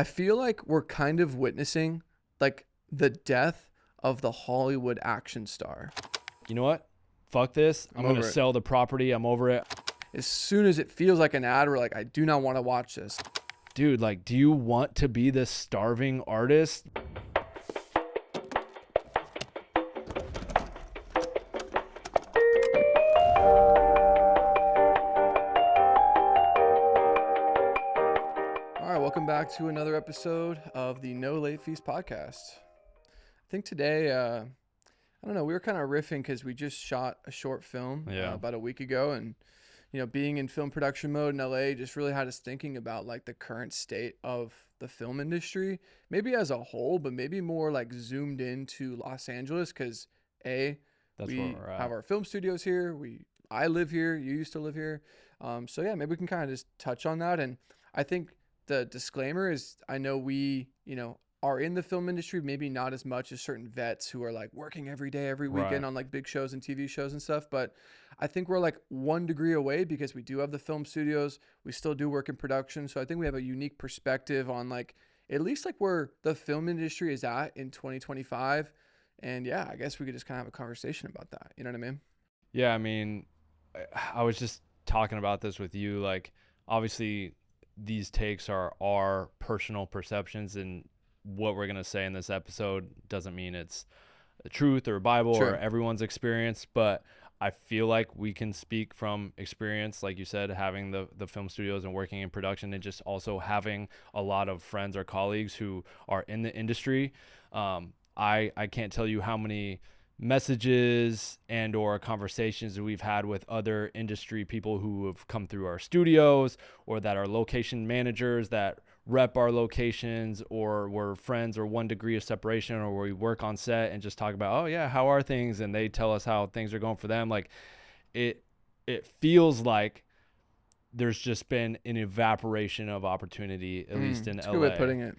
I feel like we're kind of witnessing like the death of the Hollywood action star. You know what? Fuck this. I'm going to over it. sell the property. I'm over it. As soon as it feels like an ad, we're like, I do not want to watch this. Dude, like, do you want to be this starving artist? All right, welcome back to another episode of the No Late Fees podcast. I think today, I don't know, we were kind of riffing because we just shot a short film about a week ago, and being in film production mode in LA just really had us thinking about like the current state of the film industry, maybe as a whole, but maybe more like zoomed into Los Angeles because we have our film studios here. I live here. You used to live here. So yeah, maybe we can kind of just touch on that. And I think the disclaimer is I know we, are in the film industry, maybe not as much as certain vets who are like working every day, every weekend on like big shows and TV shows and stuff. But I think we're like 1 degree away because we do have the film studios. We still do work in production. So I think we have a unique perspective on like, at least like where the film industry is at in 2025. And yeah, I guess we could just kind of have a conversation about that. You know what I mean? Yeah, I mean, I was just talking about this with you. Like, obviously, these takes are our personal perceptions, and what we're going to say in this episode doesn't mean it's a truth or a Bible or everyone's experience, but I feel like we can speak from experience, like you said, having the film studios and working in production, and just also having a lot of friends or colleagues who are in the industry. I can't tell you how many messages and or conversations that we've had with other industry people who have come through our studios, or that are location managers that rep our locations, or we're friends or 1 degree of separation, or we work on set and just talk about, oh yeah, how are things? And they tell us how things are going for them. Like it feels like there's just been an evaporation of opportunity, at least in LA. That's a good way of putting it.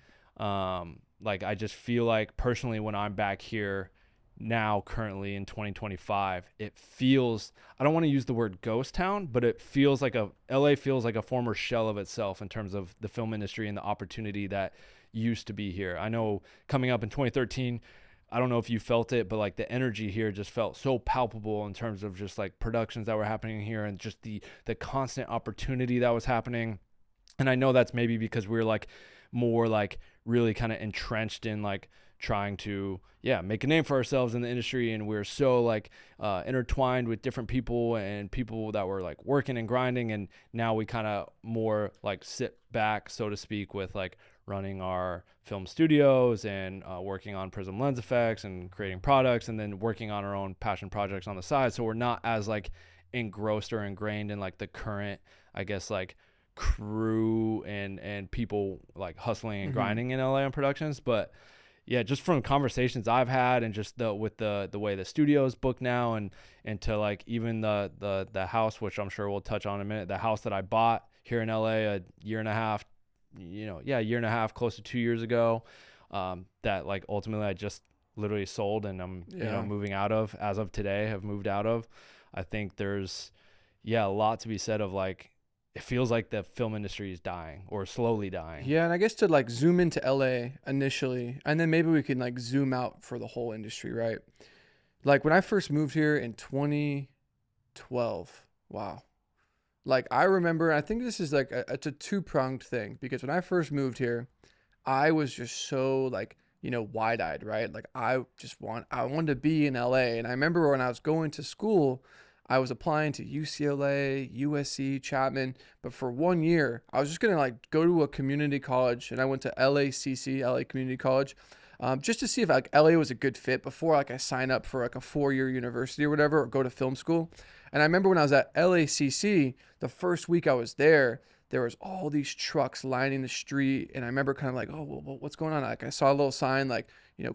Like I just feel like personally when I'm back here now, currently in 2025, it feels, I don't want to use the word ghost town, but it feels like LA feels like a former shell of itself in terms of the film industry and the opportunity that used to be here. I know coming up in 2013, I don't know if you felt it, but like the energy here just felt so palpable in terms of just like productions that were happening here and just the constant opportunity that was happening. And I know that's maybe because we're like more like really kind of entrenched in like trying to make a name for ourselves in the industry, and we're so like intertwined with different people and people that were like working and grinding, and now we kind of more like sit back, so to speak, with like running our film studios and working on Prism lens effects and creating products, and then working on our own passion projects on the side. So we're not as like engrossed or ingrained in like the current, I guess, like crew and people like hustling and grinding in LA on productions. But yeah, just from conversations I've had, and just with the way the studio's booked now, and to like even the house, which I'm sure we'll touch on in a minute, the house that I bought here in LA a year and a half, close to 2 years ago, that like ultimately I just literally sold, and I'm moving out of, as of today, have moved out of. I think there's a lot to be said of like, it feels like the film industry is dying, or slowly dying. Yeah, and I guess to like zoom into LA initially, and then maybe we can like zoom out for the whole industry, right? Like when I first moved here in 2012, wow. Like I remember, I think this is like it's a two-pronged thing, because when I first moved here, I was just so like, wide-eyed, right? Like I wanted to be in LA. And I remember when I was going to school, I was applying to UCLA, USC, Chapman, but for 1 year, I was just going to like go to a community college, and I went to LACC, LA Community College, just to see if like LA was a good fit before like I sign up for like a 4-year university or whatever, or go to film school. And I remember when I was at LACC, the first week I was there was all these trucks lining the street, and I remember kind of like, oh, well, what's going on? Like I saw a little sign like,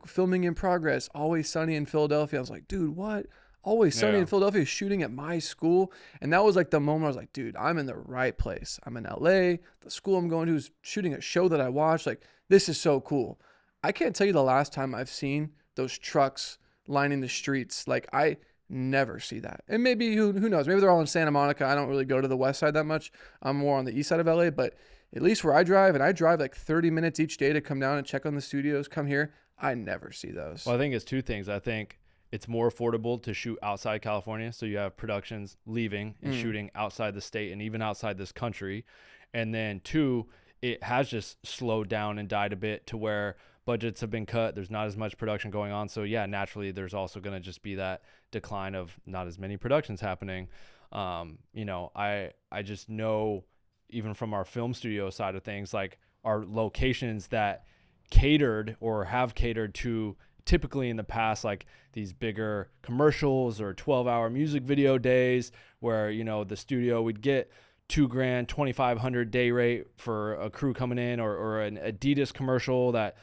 filming in progress, always sunny in Philadelphia. I was like, dude, what? Always Sunny in Philadelphia is shooting at my school. And that was like the moment I was like, dude, I'm in the right place. I'm in LA. The school I'm going to is shooting a show that I watched. Like, this is so cool. I can't tell you the last time I've seen those trucks lining the streets. Like, I never see that. And maybe, who knows? Maybe they're all in Santa Monica. I don't really go to the west side that much. I'm more on the east side of LA. But at least where I drive, and I drive like 30 minutes each day to come down and check on the studios, come here. I never see those. Well, I think it's two things. I think it's more affordable to shoot outside California. So you have productions leaving and shooting outside the state and even outside this country. And then two, it has just slowed down and died a bit to where budgets have been cut. There's not as much production going on. So yeah, naturally there's also going to just be that decline of not as many productions happening. I just know even from our film studio side of things, like our locations that catered or have catered to typically in the past, like these bigger commercials or 12-hour music video days where, the studio would get $2,000, 2,500 day rate for a crew coming in, or an Adidas commercial that,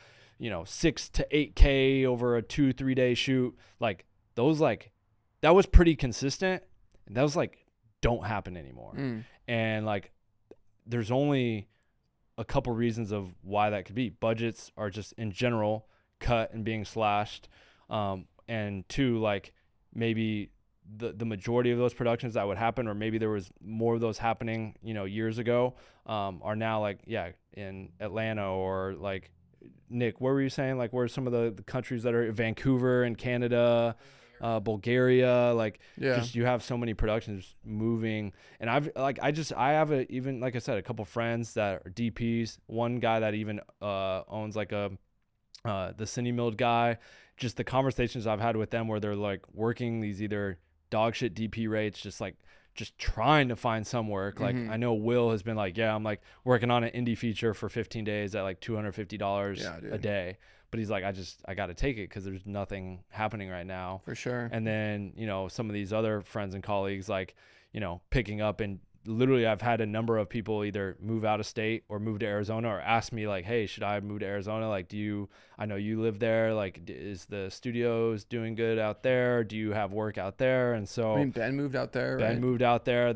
6 to 8K over a 2-3 day shoot. Like those, like that was pretty consistent. And that was like, don't happen anymore. And like, there's only a couple reasons of why that could be. Budgets are just in general cut and being slashed. And two, like maybe the majority of those productions that would happen, or maybe there was more of those happening, years ago, are now like, in Atlanta, or like, Nick, what were you saying? Like, where are some of the countries that are Vancouver and Canada, Bulgaria, like just you have so many productions moving. And I have even, like I said, a couple friends that are DPs, one guy that even owns like the Cine Milled guy. Just the conversations I've had with them where they're like working these either dog shit DP rates, just trying to find some work. Like I know Will has been like, I'm like working on an indie feature for 15 days at like $250 a day. But he's like, I got to take it because there's nothing happening right now. For sure. And then, some of these other friends and colleagues, like, picking up, and literally I've had a number of people either move out of state or move to Arizona, or ask me like, hey, should I move to Arizona? Like, I know you live there. Like, is the studios doing good out there? Do you have work out there? And so Ben moved out there, Ben right? moved out there.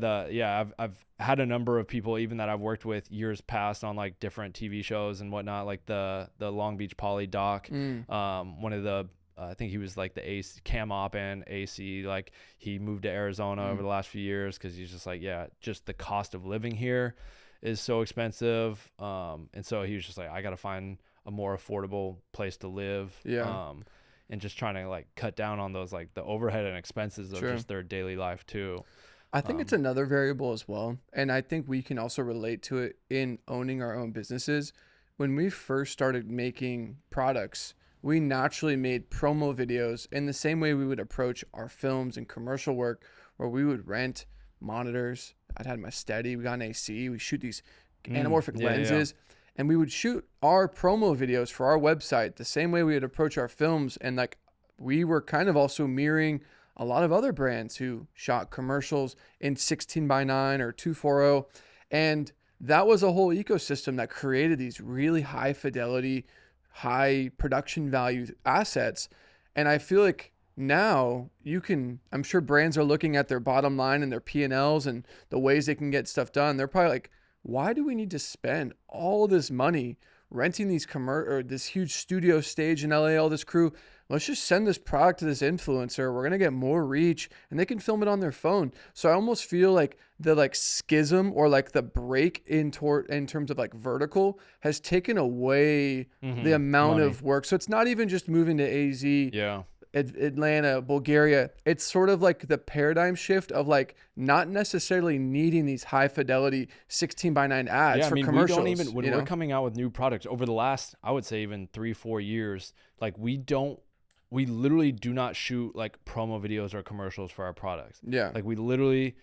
I've had a number of people even that I've worked with years past on like different TV shows and whatnot, like the Long Beach Poly doc. One of the I think he was like the AC cam op and AC, like he moved to Arizona over the last few years because he's just like, just the cost of living here is so expensive. And so he was just like, I got to find a more affordable place to live. And just trying to like cut down on those, like the overhead and expenses of just their daily life too. I think it's another variable as well. And I think we can also relate to it in owning our own businesses. When we first started making products, we naturally made promo videos in the same way we would approach our films and commercial work, where we would rent monitors. I'd had my Steady, we got an AC, we shoot these anamorphic lenses, and we would shoot our promo videos for our website the same way we would approach our films. And like, we were kind of also mirroring a lot of other brands who shot commercials in 16:9 or 240. And that was a whole ecosystem that created these really high fidelity, high production value assets. And I feel like now I'm sure brands are looking at their bottom line and their P&Ls and the ways they can get stuff done. They're probably like, why do we need to spend all this money renting these or this huge studio stage in LA, all this crew? Let's just send this product to this influencer. We're going to get more reach and they can film it on their phone. So I almost feel like the like schism or like the break in terms of like vertical has taken away the amount of work. So it's not even just moving to AZ, Atlanta, Bulgaria. It's sort of like the paradigm shift of like not necessarily needing these high fidelity 16:9 ads for commercials. We don't even, when we're coming out with new products over the last, I would say even 3-4 years, like we literally do not shoot like promo videos or commercials for our products. Like we literally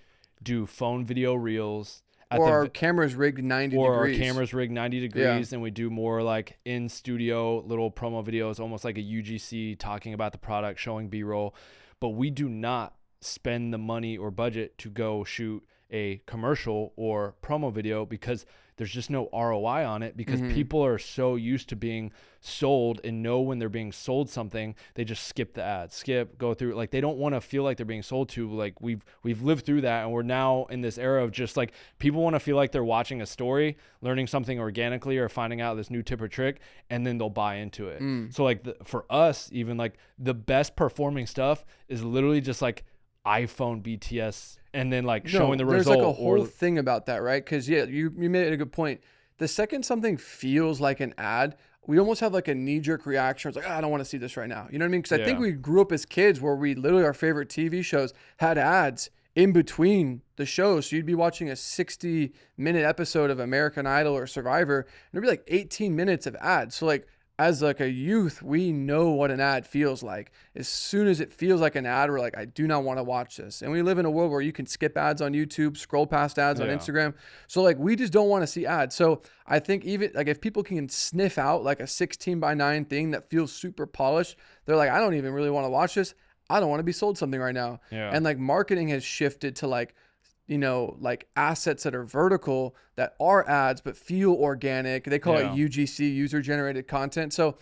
do phone video reels. Our camera's rigged 90 degrees. Our camera's rigged 90 degrees, and we do more like in studio little promo videos, almost like a UGC, talking about the product, showing B-roll. But we do not spend the money or budget to go shoot a commercial or promo video because there's just no ROI on it, because people are so used to being sold and know when they're being sold something, they just skip the ads, go through it. Like they don't want to feel like they're being sold to. Like we've lived through that, and we're now in this era of just like people want to feel like they're watching a story, learning something organically or finding out this new tip or trick, and then they'll buy into it. So like for us, even like the best performing stuff is literally just like iPhone BTS and then like showing the result. There's like a whole thing about that, right? Because you made a good point. the second something feels like an ad, we almost have like a knee jerk reaction. It's like, I don't want to see this right now. You know what I mean? Because I think Yeah. we grew up as kids where we literally, our favorite TV shows had ads in between the shows. So you'd be watching a 60-minute episode of American Idol or Survivor, and it'd be like 18 minutes of ads. So like, as like a youth, we know what an ad feels like. As soon as it feels like an ad, we're like, I do not want to watch this. And we live in a world where you can skip ads on YouTube, scroll past ads on Yeah. Instagram. So like, we just don't want to see ads. So I think even like if people can sniff out like a 16:9 thing that feels super polished, they're like, I don't even really want to watch this. I don't want to be sold something right now. Yeah. And like marketing has shifted to like, like assets that are vertical that are ads but feel organic. They call it Yeah. UGC, user generated content. So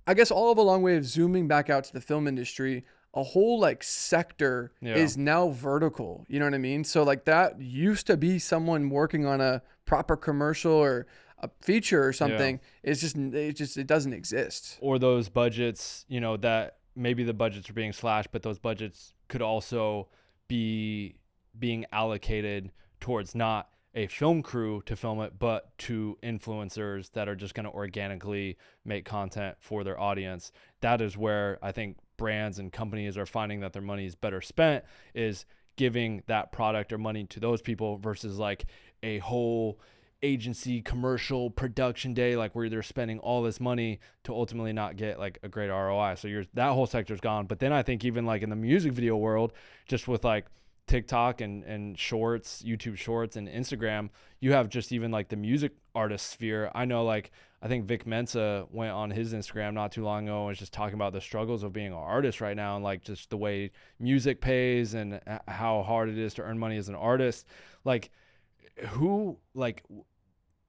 I guess all of a long way of zooming back out to the film industry, a whole like sector Yeah. is now vertical. You know what I mean? So like that used to be someone working on a proper commercial or a feature or Yeah. something. It doesn't exist. Or those budgets, that maybe the budgets are being slashed, but those budgets could also be being allocated towards not a film crew to film it, but to influencers that are just going to organically make content for their audience. That is where I think brands and companies are finding that their money is better spent, is giving that product or money to those people versus like a whole agency commercial production day, like where they're spending all this money to ultimately not get like a great ROI. So that whole sector's gone. But then I think even like in the music video world, just with like TikTok and shorts, YouTube shorts and Instagram, you have just even like the music artist sphere. I know like, I think Vic Mensa went on his Instagram not too long ago and was just talking about the struggles of being an artist right now and like just the way music pays and how hard it is to earn money as an artist. Like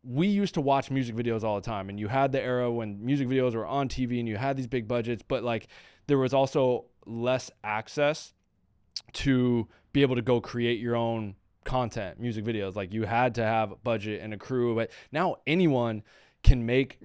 we used to watch music videos all the time, and you had the era when music videos were on TV and you had these big budgets, but like there was also less access to be able to go create your own content, music videos. Like you had to have a budget and a crew, but now anyone can make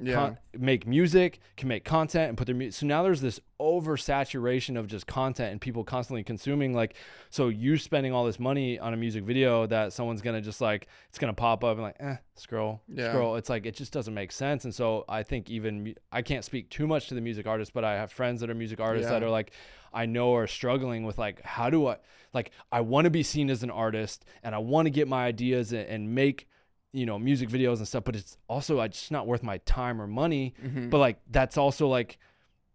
music, can make content and put their music. So now there's this oversaturation of just content and people constantly consuming. Like, so you spending all this money on a music video that someone's going to just like, it's going to pop up and like, scroll. It's like, it just doesn't make sense. And so I think even, I can't speak too much to the music artists, but I have friends that are music artists that are like, I know are struggling with like, how do I want to be seen as an artist and I want to get my ideas and make, music videos and stuff, but it's also just not worth my time or money. Mm-hmm. But like, that's also like,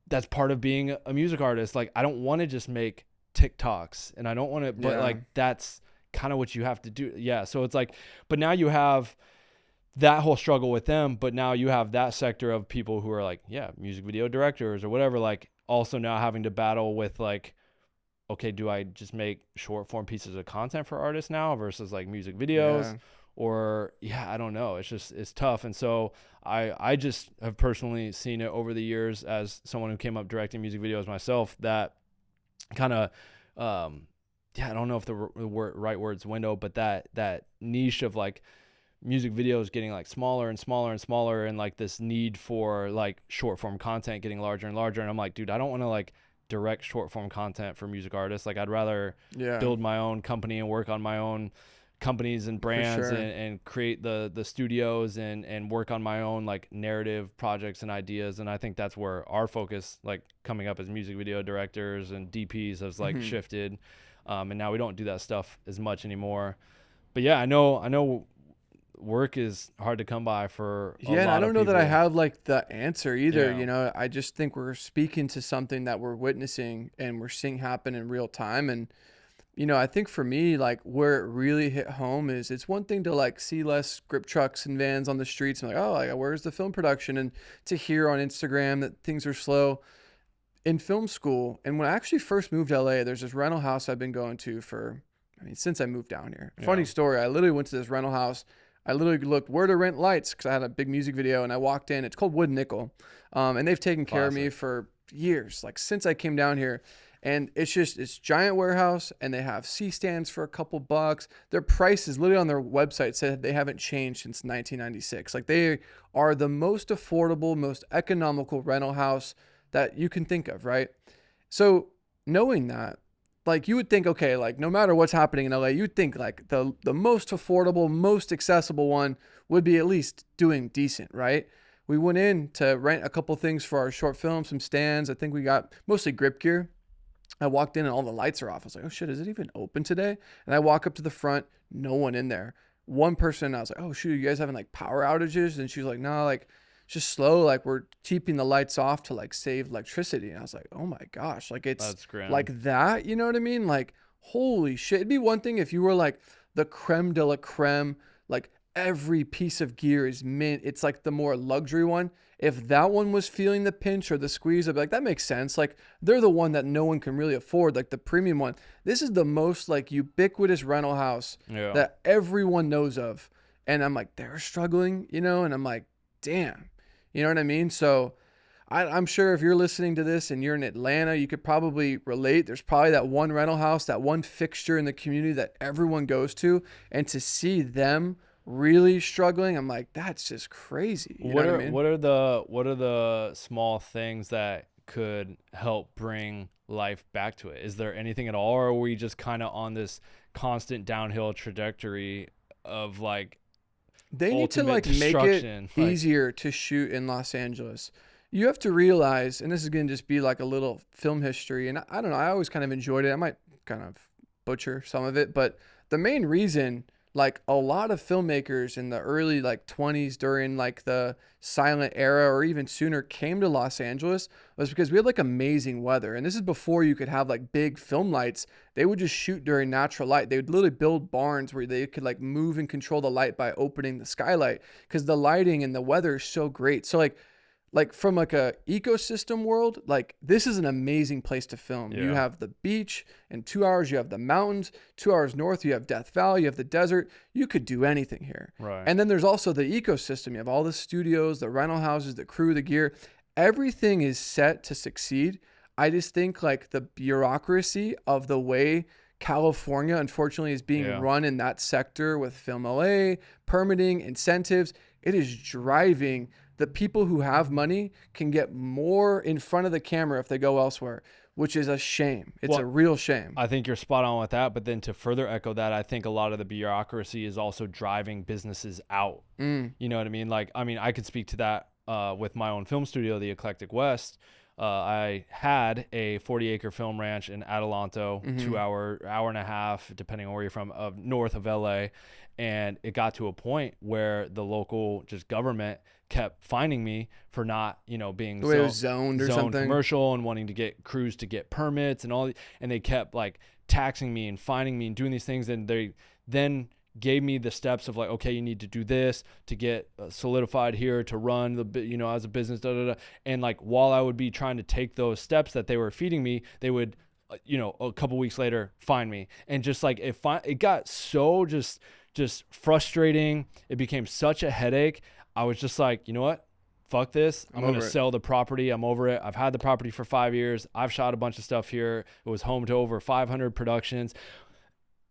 that's part of being a music artist. Like, I don't want to just make TikToks and I don't want to, but like, that's kind of what you have to do. Yeah. So it's like, but now you have that whole struggle with them, but now you have that sector of people who are like, music video directors or whatever, like also now having to battle with like, okay, do I just make short form pieces of content for artists now versus like music videos? Or I don't know. It's tough. And so I just have personally seen it over the years as someone who came up directing music videos myself, that kind of, I don't know if the right word's window, but that niche of like music videos getting like smaller and smaller and smaller, and like this need for like short form content getting larger and larger. And I'm like, dude, I don't want to like direct short form content for music artists. Like I'd rather build my own company and work on my own companies and brands and create the studios and work on my own like narrative projects and ideas. And I think that's where our focus, like coming up as music video directors and DPs, has like shifted. And now we don't do that stuff as much anymore. But I know work is hard to come by for a lot and I don't of know that people. I have like the answer either. I just think we're speaking to something that we're witnessing and we're seeing happen in real time. And I think for me, like where it really hit home is it's one thing to like see less script trucks and vans on the streets and like, oh, like, where's the film production? And to hear on Instagram that things are slow in film school. And when I actually first moved to LA, there's this rental house I've been going to since I moved down here. Funny story. I literally went to this rental house. I literally looked where to rent lights because I had a big music video and I walked in. It's called Wood Nickel. And they've taken care of me for years, like since I came down here. And it's giant warehouse, and they have C-stands for a couple bucks. Their prices literally on their website said they haven't changed since 1996. Like they are the most affordable, most economical rental house that you can think of, right? So knowing that, like you would think, okay, like no matter what's happening in LA, you'd think like the most affordable, most accessible one would be at least doing decent, right? We went in to rent a couple things for our short film, some stands. I think we got mostly grip gear. I walked in and all the lights are off. I was like, oh shit, is it even open today? And I walk up to the front, no one in there. One person, I was like, oh shoot, you guys having like power outages? And she was like, no, like it's just slow. Like we're keeping the lights off to like save electricity. And I was like, oh my gosh, like it's That's grim. like that. You know what I mean? Like, holy shit. It'd be one thing if you were like the creme de la creme, like every piece of gear is mint. It's like the more luxury one. If that one was feeling the pinch or the squeeze, I'd be like, that makes sense. Like they're the one that no one can really afford, like the premium one. This is the most like ubiquitous rental house Yeah. that everyone knows of. And I'm like, they're struggling, you know? And I'm like, damn, you know what I mean? So I'm sure if you're listening to this and you're in Atlanta, you could probably relate. There's probably that one rental house, that one fixture in the community that everyone goes to. And to see them really struggling, I'm like, that's just crazy. You know What what I are mean? what are the small things that could help bring life back to it? Is there anything at all, or are we just kind of on this constant downhill trajectory of like They need to ultimate like make it destruction? Like, easier to shoot in Los Angeles. You have to realize, and this is going to just be like a little film history, and I don't know, I always kind of enjoyed it. I might kind of butcher some of it, but the main reason like a lot of filmmakers in the early like 20s during like the silent era or even sooner came to Los Angeles was because we had like amazing weather. And this is before you could have like big film lights. They would just shoot during natural light. They would literally build barns where they could like move and control the light by opening the skylight because the lighting and the weather is so great. So like from like a ecosystem world, like this is an amazing place to film. You yeah, have the beach in 2 hours, you have the mountains, 2 hours north, you have Death Valley, you have the desert. You could do anything here. right. And then there's also the ecosystem. You have all the studios, the rental houses, the crew, the gear. Everything is set to succeed. I just think like the bureaucracy of the way California, unfortunately, is being Yeah. run in that sector with Film LA, permitting, incentives. It is driving the people who have money can get more in front of the camera if they go elsewhere, which is a shame. It's Well, a real shame. I think you're spot on with that. But then to further echo that, I think a lot of the bureaucracy is also driving businesses out. Mm, You know what I mean? Like, I mean, I could speak to that with my own film studio, the Eclectic West. I had a 40-acre film ranch in Adelanto, mm-hmm. 2 hour and a half, depending on where you're from, of north of LA. And it got to a point where the local just government kept finding me for not, being The way it was zoned or zone something. commercial and wanting to get crews to get permits and all. And they kept like taxing me and finding me and doing these things. And they then gave me the steps of like, okay, you need to do this to get solidified here to run as a business, da, da, da. And like, while I would be trying to take those steps that they were feeding me, they would, a couple weeks later find me. And just like, it got so just frustrating. It became such a headache. I was just like, you know what? Fuck this. I'm going to sell the property. I'm over it. I've had the property for 5 years. I've shot a bunch of stuff here. It was home to over 500 productions.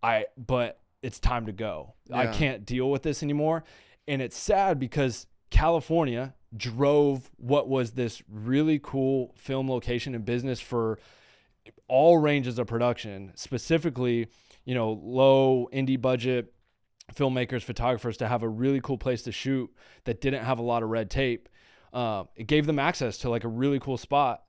But it's time to go. Yeah. I can't deal with this anymore. And it's sad because California drove what was this really cool film location and business for all ranges of production, specifically, low indie budget filmmakers, photographers, to have a really cool place to shoot that didn't have a lot of red tape. It gave them access to like a really cool spot.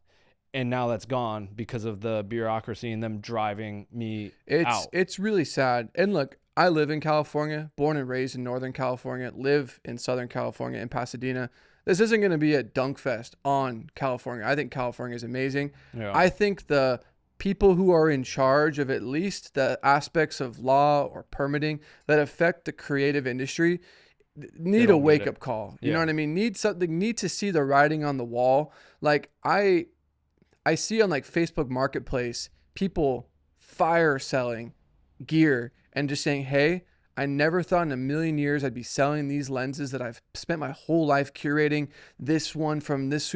And now that's gone because of the bureaucracy and them driving me out. It's really sad. And look, I live in California, born and raised in Northern California, live in Southern California in Pasadena. This isn't going to be a dunk fest on California. I think California is amazing. Yeah. I think the people who are in charge of at least the aspects of law or permitting that affect the creative industry need a wake up call. You know what I mean? Need to see the writing on the wall. Like I see on like Facebook Marketplace, people fire selling gear and just saying, hey, I never thought in a million years I'd be selling these lenses that I've spent my whole life curating. This one from this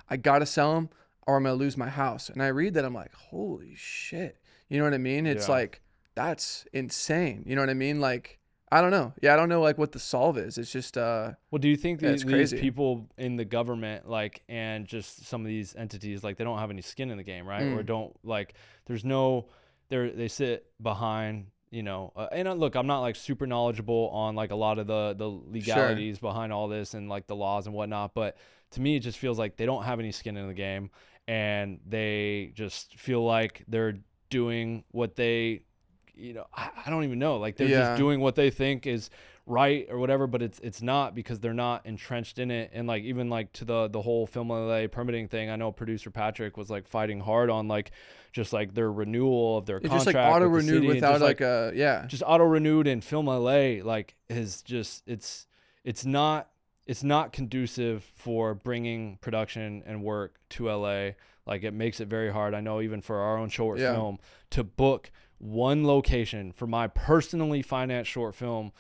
I got to sell them or I'm going to lose my house. And I read that, I'm like, holy shit. You know what I mean? It's like, that's insane. You know what I mean? Like, I don't know. Yeah, I don't know like what the solve is. It's just well, do you think these crazy. people in the government, like, and just some of these entities, like, they don't have any skin in the game, right? Or don't, like, there's no, they sit behind, look, I'm not like super knowledgeable on like a lot of the Sure. legalities behind all this and like the laws and whatnot, but to me it just feels like they don't have any skin in the game, and they just feel like they're doing what they, I don't even know, like they're just Yeah. doing what they think is right or whatever, but it's not, because they're not entrenched in it. And like even like to the whole film LA permitting thing, I know producer Patrick was like fighting hard on like just like their renewal of their It just like contract auto with the renewed city, and without just like like a, yeah. just auto renewed. And film LA like is just it's not it's not conducive for bringing production and work to LA. Like it makes it very hard. I know even for our own short Yeah. film to book one location for my personally financed short film,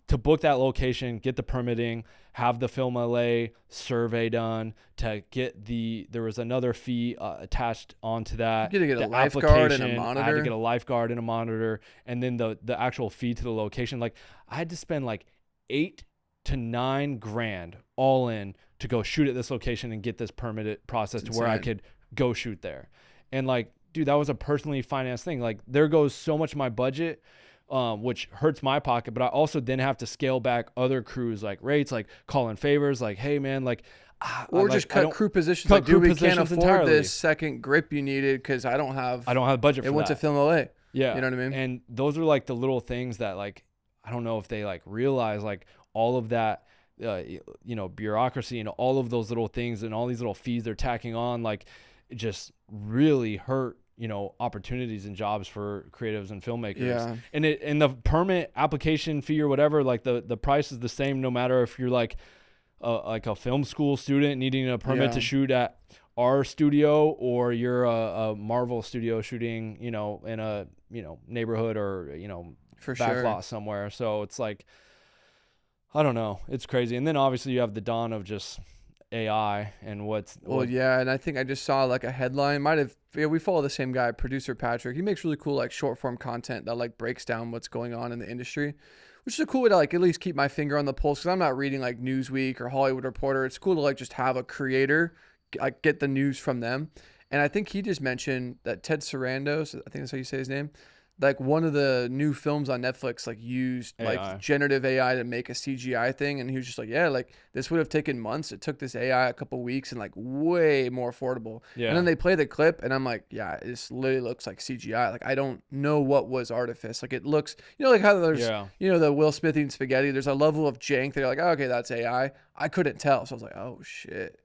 to book that location, get the permitting, have the Film LA survey done, to get there was another fee attached onto You that. get to get a The lifeguard and a application, I had to get monitor. a lifeguard and a monitor, and then the actual fee to the location. Like I had to spend like 8 to 9 grand all in to go shoot at this location and get this permitted process to where I could go shoot there. And like, dude, that was a personally financed thing. Like there goes so much of my budget, which hurts my pocket, but I also then have to scale back other crews like rates, like call in favors, like, hey man, like, Or just I cut don't crew positions. cut Like, crew dude, we can't positions afford entirely. this second grip you needed because I don't have budget it for went to that. Film LA. Yeah. You know what I mean? And those are like the little things that like, I don't know if they like realize like all of that, bureaucracy and all of those little things and all these little fees they're tacking on, like it just really hurt, opportunities and jobs for creatives and filmmakers. Yeah. And the permit application fee or whatever, like the price is the same no matter if you're like a film school student needing a permit to shoot at our studio, or you're a Marvel studio shooting, in a, neighborhood or, For back sure. lot somewhere. So it's like, I don't know. It's crazy. And then obviously you have the dawn of just AI and Well, yeah, and I think I just saw like a headline. Might have, yeah, we follow the same guy, producer Patrick. He makes really cool like short form content that like breaks down what's going on in the industry, which is a cool way to like at least keep my finger on the pulse. Because I'm not reading like Newsweek or Hollywood Reporter. It's cool to like just have a creator like get the news from them. And I think he just mentioned that Ted Sarandos, I think that's how you say his name, like one of the new films on Netflix like used AI. like generative AI to make a CGI thing, and he was just like, yeah, like this would have taken months. It took this AI a couple weeks and like way more affordable. Yeah. And then they play the clip, and I'm like, yeah, this literally looks like CGI. Like I don't know what was artifice. Like it looks, like how there's, the Will Smith eating spaghetti. There's a level of jank that you're like, oh, okay, that's AI. I couldn't tell, so I was like, oh shit.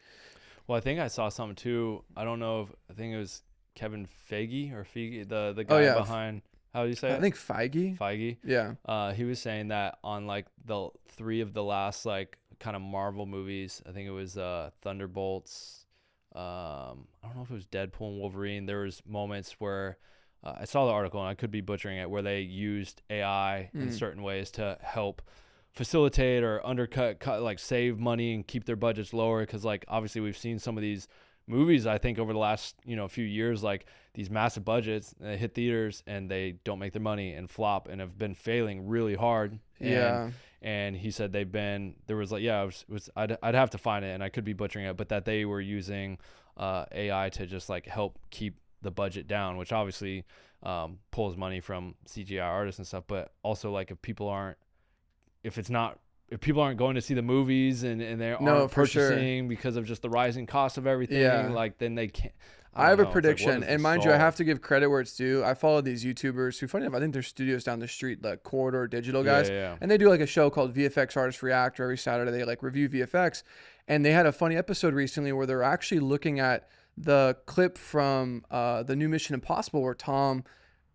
Well, I think I saw something too. I don't know if I think it was Kevin Feige or Feige, the guy behind. How do you say it? I think Feige. Feige. Yeah. He was saying that on like the 3 of the last like kind of Marvel movies, I think it was Thunderbolts. I don't know if it was Deadpool and Wolverine. There was moments where I saw the article, and I could be butchering it, where they used AI in certain ways to help facilitate or undercut, like save money and keep their budgets lower. Because like obviously we've seen some of these movies, I think over the last few years, like these massive budgets, they hit theaters and they don't make their money and flop and have been failing really hard. And he said I'd have to find it, and I could be butchering it, but that they were using AI to just like help keep the budget down, which obviously pulls money from CGI artists and stuff. But also like if people aren't going to see the movies and they aren't purchasing because of just the rising cost of everything, like then they can't. I have a prediction, and mind you, I have to give credit where it's due. I follow these YouTubers who, funny enough, I think their studios down the street, the Corridor Digital guys, and they do like a show called VFX Artists React, where every Saturday they like review VFX. And they had a funny episode recently where they're actually looking at the clip from the new Mission Impossible where Tom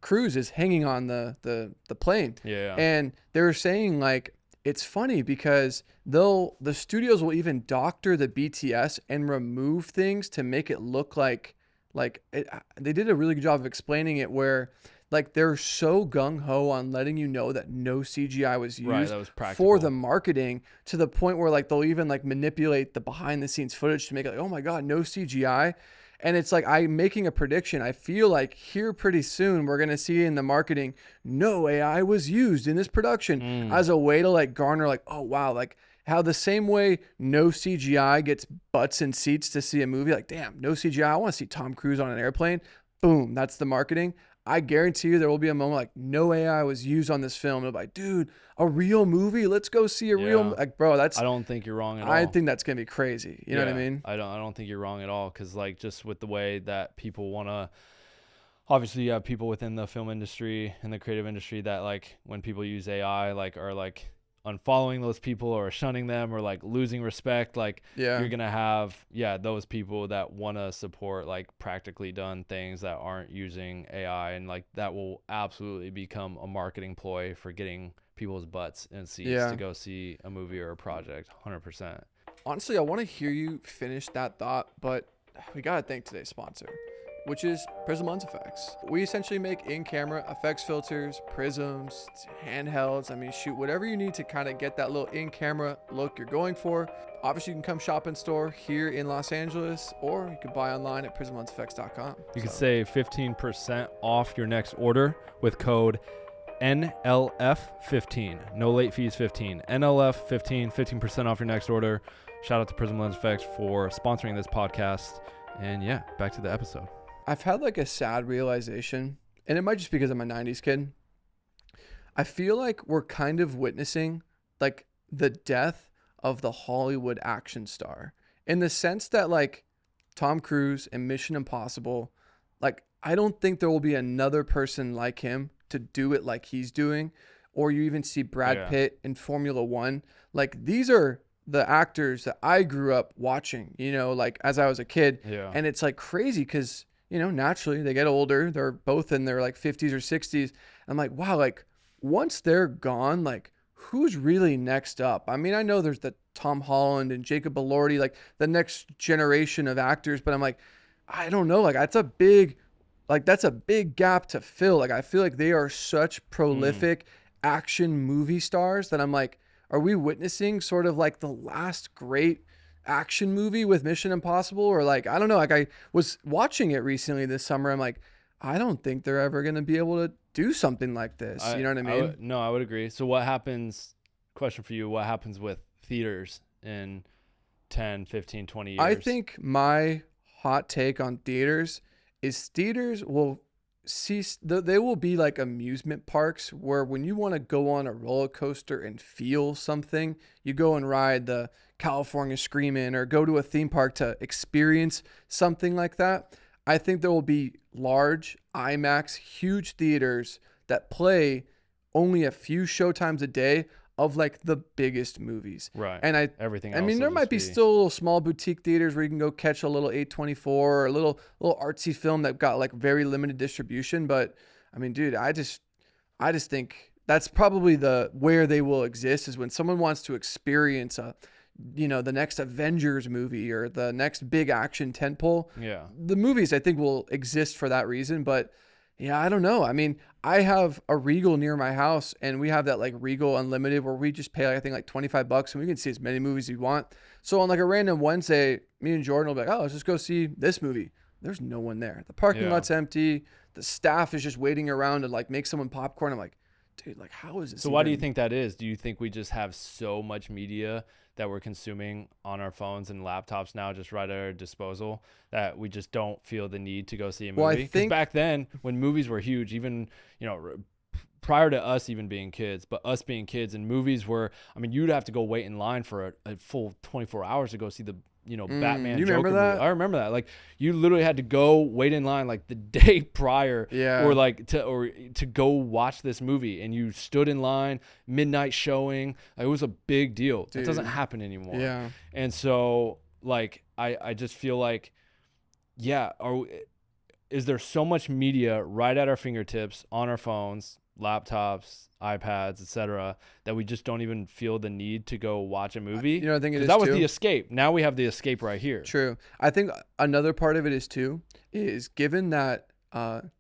Cruise is hanging on the plane. And they were saying like, it's funny because the studios will even doctor the BTS and remove things to make it look like they did a really good job of explaining it, where like they're so gung-ho on letting you know that no CGI was used for the marketing, to the point where like they'll even like manipulate the behind the scenes footage to make it like, oh my God, no CGI. And it's like, I'm making a prediction. I feel like here pretty soon we're going to see in the marketing, no AI was used in this production, as a way to like garner like, oh wow, like how the same way no CGI gets butts and seats to see a movie, like damn, no CGI, I want to see Tom Cruise on an airplane. Boom, that's the marketing. I guarantee you there will be a moment like no AI was used on this film. It'll be like, dude, a real movie? Let's go see a real Yeah. like, bro, I don't think you're wrong at I all. think that's gonna be crazy. You know what I Yeah, mean? I don't think you're wrong at all, because like just with the way that people want to, obviously you have people within the film industry and the creative industry that like when people use AI like are like unfollowing those people or shunning them or like losing respect. Like Yeah. you're gonna have those people that want to support like practically done things that aren't using AI, and like that will absolutely become a marketing ploy for getting people's butts in seats to Yeah. go see a movie or a project. 100%. Honestly, I want to hear you finish that thought, but we gotta thank today's sponsor, which is Prism Lens Effects. We essentially make in-camera effects filters, prisms, handhelds. I mean, shoot, whatever you need to kind of get that little in-camera look you're going for. Obviously, you can come shop in store here in Los Angeles, or you can buy online at prismlenseffects.com. You can save 15% off your next order with code NLF15. No late fees 15. NLF15, 15% off your next order. Shout out to Prism Lens Effects for sponsoring this podcast. And yeah, back to the episode. I've had like a sad realization, and it might just be because I'm a 90s kid. I feel like we're kind of witnessing like the death of the Hollywood action star, in the sense that like Tom Cruise and Mission Impossible, like I don't think there will be another person like him to do it like he's doing. Or you even see Brad Pitt in Formula One. Like these are the actors that I grew up watching, you know, like as I was a kid. Yeah. And it's like crazy because, you know, naturally they get older. They're both in their like 50s or 60s. I'm like, wow, like once they're gone, like who's really next up? I mean, I know there's the Tom Holland and Jacob Elordi, like the next generation of actors, but I'm like, I don't know. Like that's a big gap to fill. Like I feel like they are such prolific action movie stars that I'm like, are we witnessing sort of like the last great action movie with Mission Impossible? Or like, I don't know, like I was watching it recently this summer. I'm like, I don't think they're ever going to be able to do something like this. You know what I mean? No, I would agree. So what happens, question for you, what happens with theaters in 10, 15, 20 years? I think my hot take on theaters is theaters will cease, they will be like amusement parks where when you want to go on a roller coaster and feel something, you go and ride the California Screamin' or go to a theme park to experience something like that. I think there will be large IMAX, huge theaters that play only a few showtimes a day of like the biggest movies. Right. And everything I else mean, there might be still little small boutique theaters where you can go catch a little 824 or a little artsy film that got like very limited distribution. But I mean, dude, I just think that's probably the where they will exist is when someone wants to experience a, you know, the next Avengers movie or the next big action tentpole. Yeah. The movies I think will exist for that reason, but yeah, I don't know. I mean, I have a Regal near my house, and we have that like Regal Unlimited where we just pay, I think, like $25 and we can see as many movies as we want. So on like a random Wednesday, me and Jordan will be like, oh, let's just go see this movie. There's no one there. The parking lot's empty. The staff is just waiting around to like make someone popcorn. I'm like, dude, like how is this? So why do you think that is? Do you think we just have so much media that we're consuming on our phones and laptops now, just right at our disposal, that we just don't feel the need to go see a movie? Well, I Because think back then, when movies were huge, even, you know, prior to us even being kids, but us being kids, and movies were, I mean, you'd have to go wait in line for a full 24 hours to go see the, you know, Batman you Joker remember movie. that? I remember that. Like you literally had to go wait in line like the day prior, Yeah. or like to go watch this movie, and you stood in line, midnight showing. Like, it was a big deal. That doesn't happen anymore. Yeah. And so like I just feel like, yeah, is there so much media right at our fingertips on our phones, laptops, iPads, etc., that we just don't even feel the need to go watch a movie? You know, I think it is that was too. the escape. Now we have the escape right here. True. I think another part of it is too, is given that,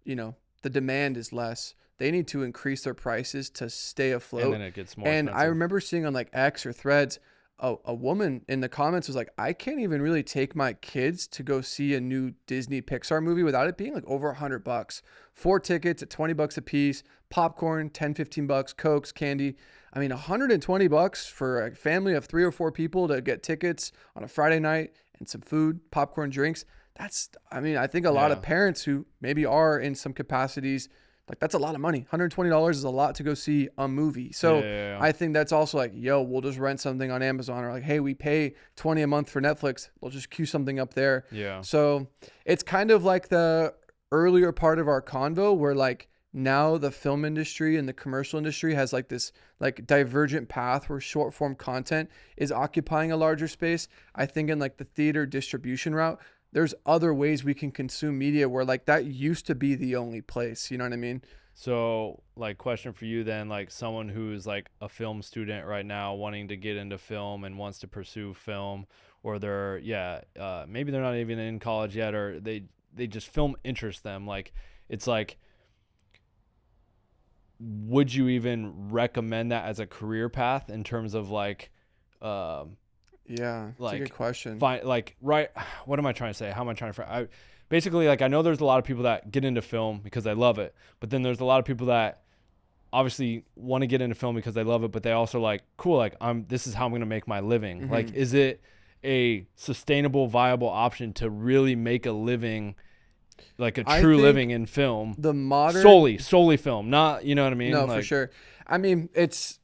you know, the demand is less, they need to increase their prices to stay afloat. And then it gets more And I expensive. remember seeing on like X or Threads, a woman in the comments was like, I can't even really take my kids to go see a new Disney Pixar movie without it being like over $100. 4 tickets at $20 a piece, popcorn, 10, $15, Cokes, candy. I mean, $120 for a family of 3 or 4 people to get tickets on a Friday night and some food, popcorn, drinks. That's, I mean, I think a lot of Yeah. parents who maybe are in some capacities, like that's a lot of money. $120 is a lot to go see a movie. Yeah. So Yeah. I think that's also like, yo, we'll just rent something on Amazon, or like, hey, we pay 20 a month for Netflix. We'll just queue something up there. Yeah. So it's kind of like the earlier part of our convo where like now the film industry and the commercial industry has like this like divergent path where short form content is occupying a larger space. I think in like the theater distribution route, there's other ways we can consume media where like that used to be the only place. You know what I mean? So, like, question for you then, like, someone who's like a film student right now, wanting to get into film and wants to pursue film, or they're, maybe they're not even in college yet, or they just film interests them. Like, it's like, would you even recommend that as a career path in terms of um, Yeah, it's a good like question. find like right what am I trying to say, how am I trying to basically, like, I know there's a lot of people that get into film because they love it, but then there's a lot of people that obviously want to get into film because they love it, but they also like, cool, like, this is how I'm going to make my living. Like, Hmm. is it a sustainable, viable option to really make a living, like a I true living think in film, the modern, solely film, not, you know what I mean, no, for like, sure. I mean, it's,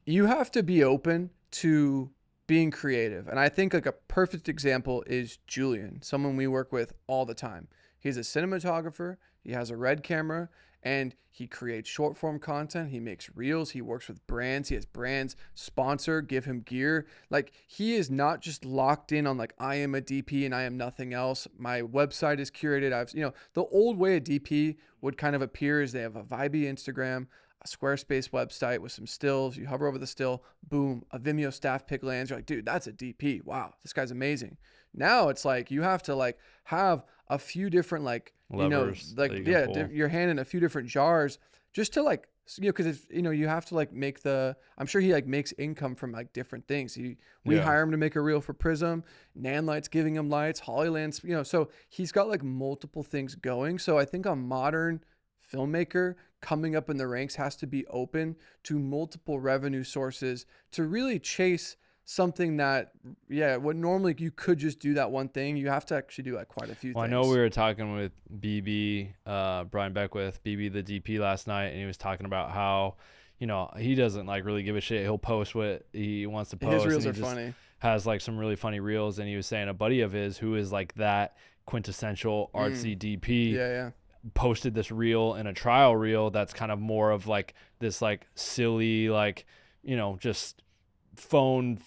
you have to be open to being creative. And I think like a perfect example is Julian, someone we work with all the time. He's a cinematographer, he has a red camera, and he creates short form content. He makes reels, he works with brands, he has brands sponsor, give him gear. Like he is not just locked in on like I am a DP and I am nothing else. My website is curated. I've, you know, the old way a DP would kind of appear is they have a vibey Instagram, a Squarespace website with some stills. You hover over the still, boom, a Vimeo staff pick lands. You're like, dude, that's a DP. Wow, this guy's amazing. Now it's like you have to like have a few different like, you know, levers like that you can yeah, pull. your hand in a few different jars just to like, you know, because if you know you have to like make the, I'm sure he like makes income from like different things. We Yeah. hire him to make a reel for Prism. Nanlight's giving him lights. Hollyland's, you know, so he's got like multiple things going. So I think a modern filmmaker coming up in the ranks has to be open to multiple revenue sources to really chase something that, yeah, what normally you could just do that one thing, you have to actually do like quite a few Well, I know we things. were talking with BB, Brian Beckwith, BB the DP last night, and he was talking about how, you know, he doesn't like really give a shit. He'll post what he wants to His post, and reels he are just funny. has like some really funny reels. And he was saying a buddy of his who is like that quintessential Mm, artsy DP yeah, yeah. posted this reel and a trial reel that's kind of more of like this like silly, like, you know, just phone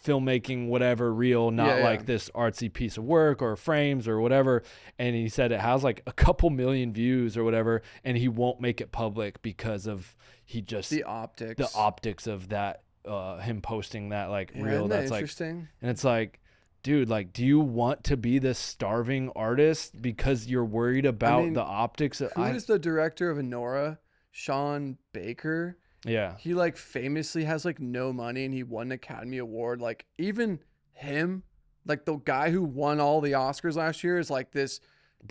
filmmaking whatever reel, Yeah, not yeah. like this artsy piece of work or frames or whatever. And he said it has like a couple million views or whatever, and he won't make it public because of The the optics. optics of that, him posting that like Yeah, reel isn't that that's like, interesting? and it's like, dude, like, do you want to be this starving artist because you're worried I about the mean, optics of, who is the director of Anora? Sean Baker. yeah, He like famously has like no money and he won an Academy Award. Like even him, like the guy who won all the Oscars last year is like this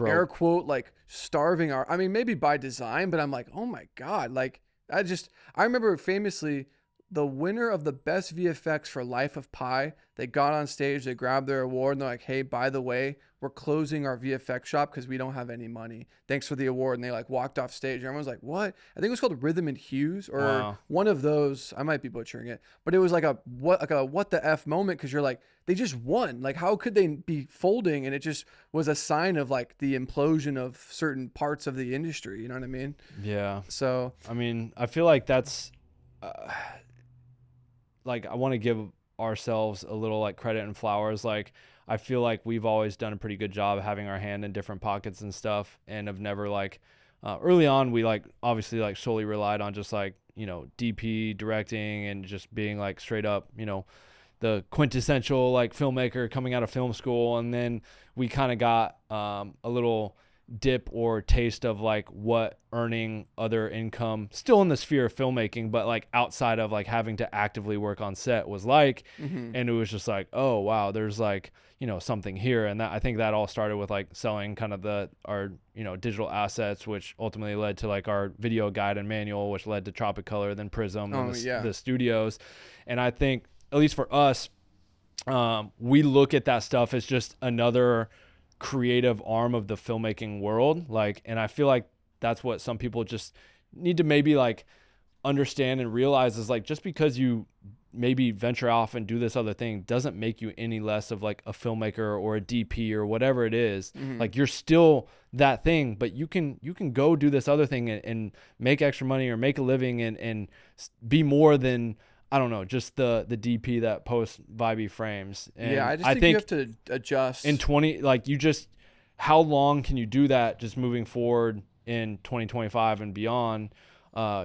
air broke. quote like starving art. I mean, maybe by design, but I'm like, oh my God. Like I remember famously the winner of the best VFX for Life of Pi, they got on stage, they grabbed their award, and they're like, hey, by the way, we're closing our VFX shop because we don't have any money. Thanks for the award. And they like walked off stage. And everyone's like, what? I think it was called Rhythm and Hues or Wow. one of those. I might be butchering it, but it was like a what the F moment because you're like, they just won. Like, how could they be folding? And it just was a sign of like the implosion of certain parts of the industry. You know what I mean? Yeah. So, I mean, I feel like that's, uh, like, I want to give ourselves a little like credit and flowers. Like, I feel like we've always done a pretty good job having our hand in different pockets and stuff, and have never like, early on we like obviously like solely relied on just like, you know, DP directing and just being like straight up, you know, the quintessential like filmmaker coming out of film school. And then we kind of got, a little dip or taste of like what earning other income still in the sphere of filmmaking, but like outside of like having to actively work on set was like. mm-hmm. And it was just like, oh wow, there's like, you know, something here. And that, I think that all started with like selling kind of our, you know, digital assets, which ultimately led to like our video guide and manual, which led to Tropic Color, then Prism, then Oh yeah, the studios. And I think, at least for us, we look at that stuff as just another creative arm of the filmmaking world. Like, and I feel like that's what some people just need to maybe like understand and realize is like, just because you maybe venture off and do this other thing doesn't make you any less of like a filmmaker or a DP or whatever it is. Hmm. Like, you're still that thing, but you can go do this other thing and make extra money or make a living and be more than, I don't know, just the DP that posts vibey frames. Yeah, And I just I think you think have to in adjust. 20, like, you just, how long can you do that just moving forward in 2025 and beyond,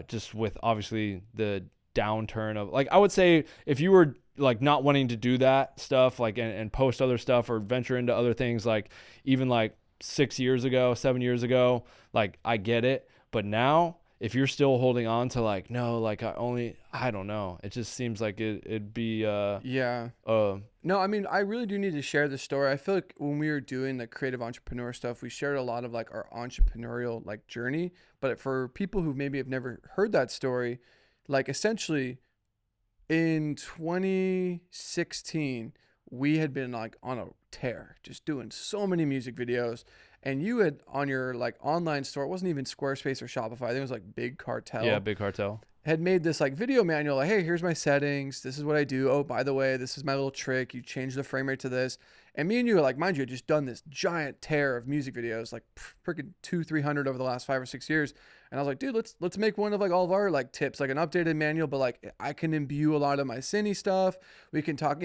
just with obviously the downturn of, like, I would say if you were like not wanting to do that stuff, like, and post other stuff or venture into other things, like even like 6 years ago, 7 years ago, like, I get it. But now, if you're still holding on to like, no, like, I don't know, it just seems like it'd be Yeah. uh No, I mean, I really do need to share the story. I feel like when we were doing the creative entrepreneur stuff, we shared a lot of like our entrepreneurial like journey. But for people who maybe have never heard that story, like essentially in 2016, we had been like on a tear, just doing so many music videos. And you had on your like online store, it wasn't even Squarespace or Shopify. I think it was like Big yeah, Cartel big cartel. had made this like video manual like, hey, here's my settings, this is what I do, oh by the way, this is my little trick, you change the frame rate to this. And me and you, like, mind you, had just done this giant tear of music videos, like freaking 200-300 over the last 5 or 6 years. And I was like, dude, let's make one of like all of our like tips, like an updated manual, but like I can imbue a lot of my cine stuff, we can talk,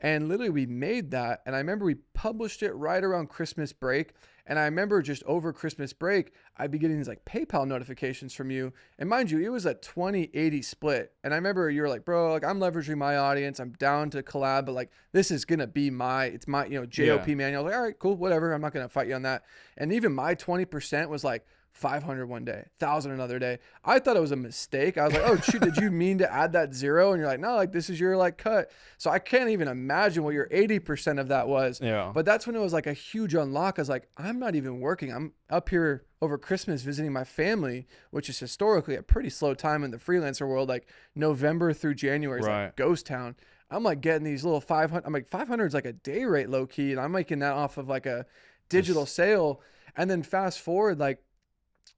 and literally we made that. And I remember we published it right around Christmas break. And I remember just over Christmas break, I'd be getting these like PayPal notifications from you. And mind you, it was a 20-80 split. And I remember you were like, bro, like I'm leveraging my audience. I'm down to collab, but like this is gonna be it's my, Yeah. JOP manual. I was like, all right, cool, whatever. I'm not gonna fight you on that. And even my 20% was like 500 one day, 1,000 another day. I thought it was a mistake. I was like, oh shoot, did you mean to add that zero? And you're like, no, like this is your like cut. So I can't even imagine what your 80% of that was. Yeah. But that's when it was like a huge unlock. I was like, I'm not even working. I'm up here over Christmas visiting my family, which is historically a pretty slow time in the freelancer world. Like November through January is Right. like ghost town. I'm like getting these little 500. I'm like 500 is like a day rate low key, and I'm making that off of like a digital Just sale. And then fast forward, like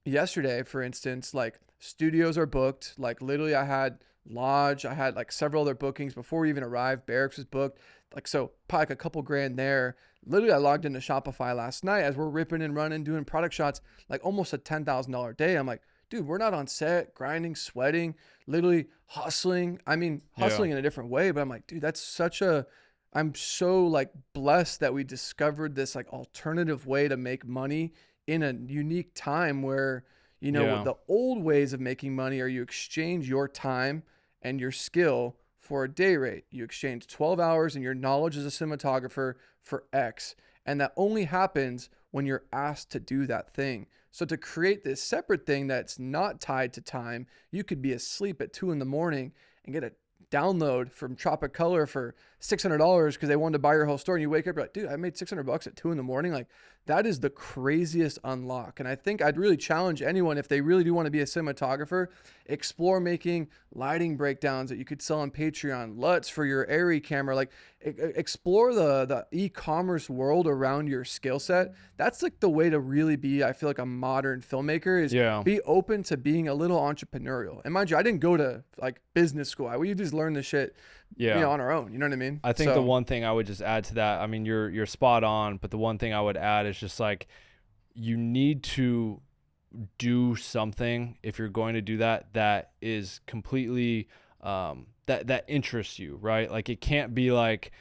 yesterday, for instance, like studios are booked. Like literally, I had Lodge, I had like several other bookings before we even arrived. Barracks was booked. Like so, probably like a couple grand there. Literally, I logged into Shopify last night as we're ripping and running, doing product shots, like almost a $10,000 day. I'm like, dude, we're not on set, grinding, sweating, literally hustling. I mean, yeah. hustling in a different way, but I'm like, dude, that's such a I'm so like blessed that we discovered this like alternative way to make money in a unique time where Yeah. the old ways of making money are you exchange your time and your skill for a day rate. You exchange 12 hours and your knowledge as a cinematographer for X. And that only happens when you're asked to do that thing. So to create this separate thing that's not tied to time, you could be asleep at 2 in the morning and get a download from Tropic Color for $600 because they wanted to buy your whole store. And you wake up, you're like, dude, I made $600 at 2 in the morning. Like that is the craziest unlock. And I think I'd really challenge anyone if they really do want to be a cinematographer, explore making lighting breakdowns that you could sell on Patreon, LUTs for your Airy camera. Like explore the e-commerce world around your skill set. That's like the way to really be, I feel like, a modern filmmaker is Yeah. be open to being a little entrepreneurial. And mind you, I didn't go to like business school. We just learned this shit, Yeah. on our own. You know what I mean? I think the So one thing I would just add to that, I mean, you're spot on, but the one thing I would add is just like, you need to do something if you're going to do that that is completely that interests you, right? Like, it can't be like,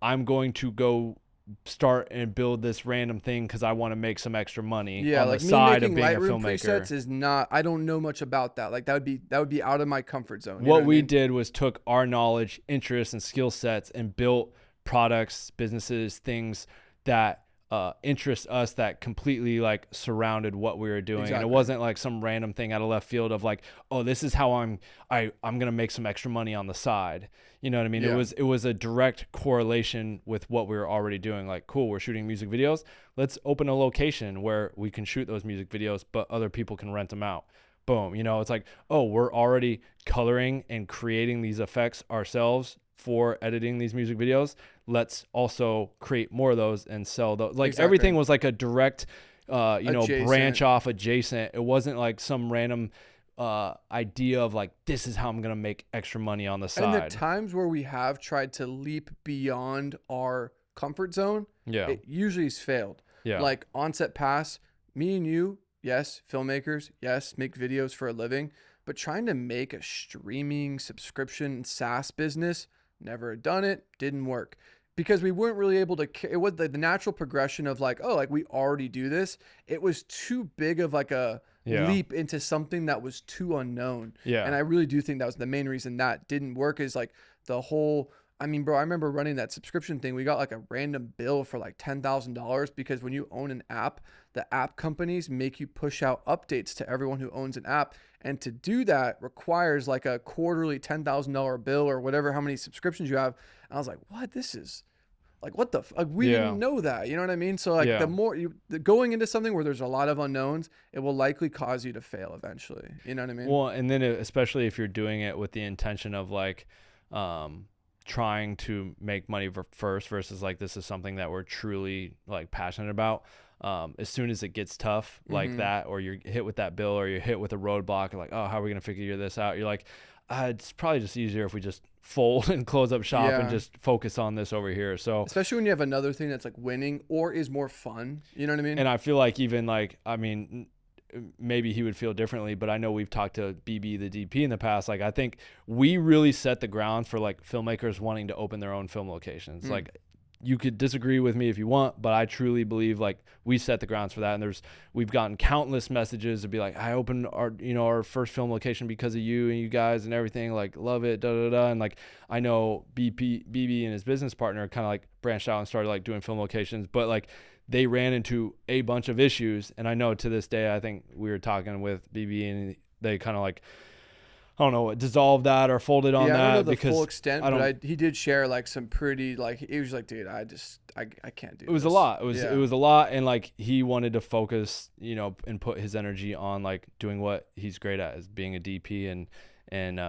I'm going to go start and build this random thing because I want to make some extra money yeah, on the like me side of making being a Lightroom filmmaker. presets is not. I don't know much about that. Like that would be out of my comfort zone. You know What what I we mean? did was took our knowledge, interests, and skill sets and built products, businesses, things that interest us, that completely like surrounded what we were doing. And it Exactly. wasn't like some random thing out of left field of like, oh, this is how I'm gonna make some extra money on the side. You know what I mean? Yeah. It was a direct correlation with what we were already doing. Like, cool, we're shooting music videos. Let's open a location where we can shoot those music videos, but other people can rent them out. Boom. It's like, oh, we're already coloring and creating these effects ourselves for editing these music videos. Let's also create more of those and sell those. Like Exactly. everything was like a direct, branch Adjacent. off adjacent. It wasn't like some random idea of like, this is how I'm going to make extra money on the And the side. times where we have tried to leap beyond our comfort zone, Yeah. it usually has failed. Yeah. Like Onset Pass, me and you, yes, filmmakers, yes, make videos for a living, but trying to make a streaming subscription SaaS business, never had done it, didn't work. Because we weren't really able to, it was the natural progression of like, oh, like we already do this. It was too big of like a Yeah. leap into something that was too unknown. Yeah. And I really do think that was the main reason that didn't work is like the whole, I mean, bro, I remember running that subscription thing. We got like a random bill for like $10,000 because when you own an app, the app companies make you push out updates to everyone who owns an app. And to do that requires like a quarterly $10,000 bill or whatever, how many subscriptions you have. And I was like, what? This is like, what the, like, we Yeah. didn't know that. You know what I mean? So like Yeah. the more going into something where there's a lot of unknowns, it will likely cause you to fail eventually. You know what I mean? Well, and then especially if you're doing it with the intention of like, trying to make money first versus like this is something that we're truly like passionate about. As soon as it gets tough like that, or you're hit with that bill, or you're hit with a roadblock, like, oh, how are we gonna figure this out? You're like, it's probably just easier if we just fold and close up shop and Yeah. just focus on this over here. So, Especially when you have another thing that's like winning or is more fun. You know what I mean? and I feel like even like, I mean, maybe he would feel differently, but I know we've talked to BB, the DP, in the past. Like, I think we really set the ground for like filmmakers wanting to open their own film locations. Like, you could disagree with me if you want, but I truly believe like we set the grounds for that. And we've gotten countless messages to be like, I opened our first film location because of you and you guys and everything, like, love it, da da da. And like, I know BB and his business partner kind of like branched out and started like doing film locations, but like they ran into a bunch of issues. And I know to this day, I think we were talking with BB and they kind of like, I don't know, dissolved that or folded on Yeah, I don't know that the because full extent, I don't. but he did share like some pretty like he was like, dude, I can't do. It was this. a lot. Yeah. It was a lot, and like he wanted to focus, and put his energy on like doing what he's great at, is being a DP and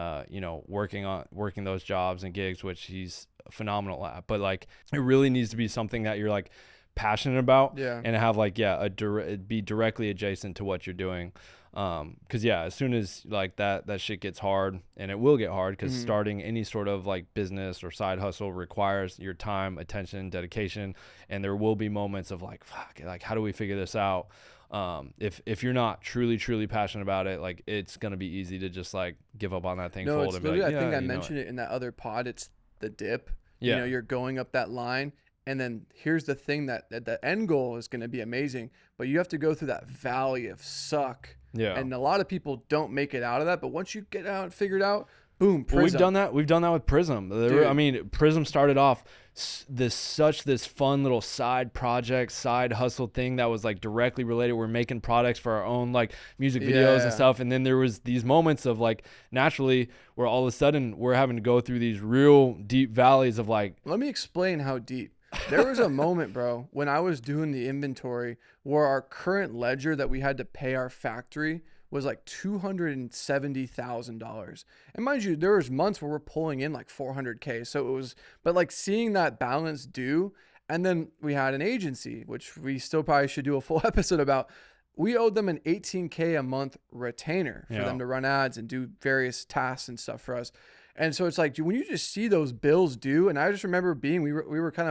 working those jobs and gigs, which he's phenomenal at. But like it really needs to be something that you're like passionate about, Yeah. and have like be directly adjacent to what you're doing. Cause yeah, as soon as like that shit gets hard, and it will get hard, because starting any sort of like business or side hustle requires your time, attention, dedication, and there will be moments of like, fuck, like how do we figure this out? If you're not truly passionate about it, like it's gonna be easy to just like give up on that thing, No, fold, it's and be literally, like, I think yeah, I mentioned it in that other pod. It's the dip. Yeah. You know, you're going up that line, and then here's the thing that the end goal is going to be amazing, but you have to go through that valley of suck. Yeah. And a lot of people don't make it out of that, but once you get out and figure it out, boom, Prism. Well, we've done that with Prism. I mean, Prism started off this fun little side project, side hustle thing that was like directly related. We're making products for our own like music videos and stuff. And then there was these moments of like naturally where all of a sudden we're having to go through these real deep valleys of like. Let me explain how deep. There was a moment, bro, when I was doing the inventory where our current ledger that we had to pay our factory was like $270,000. And mind you, there was months where we're pulling in like 400K. So it was, but like seeing that balance due, and then we had an agency, which we still probably should do a full episode about. We owed them an 18K a month retainer for them to run ads and do various tasks and stuff for us. And so it's like, when you just see those bills due, and I just remember we were kind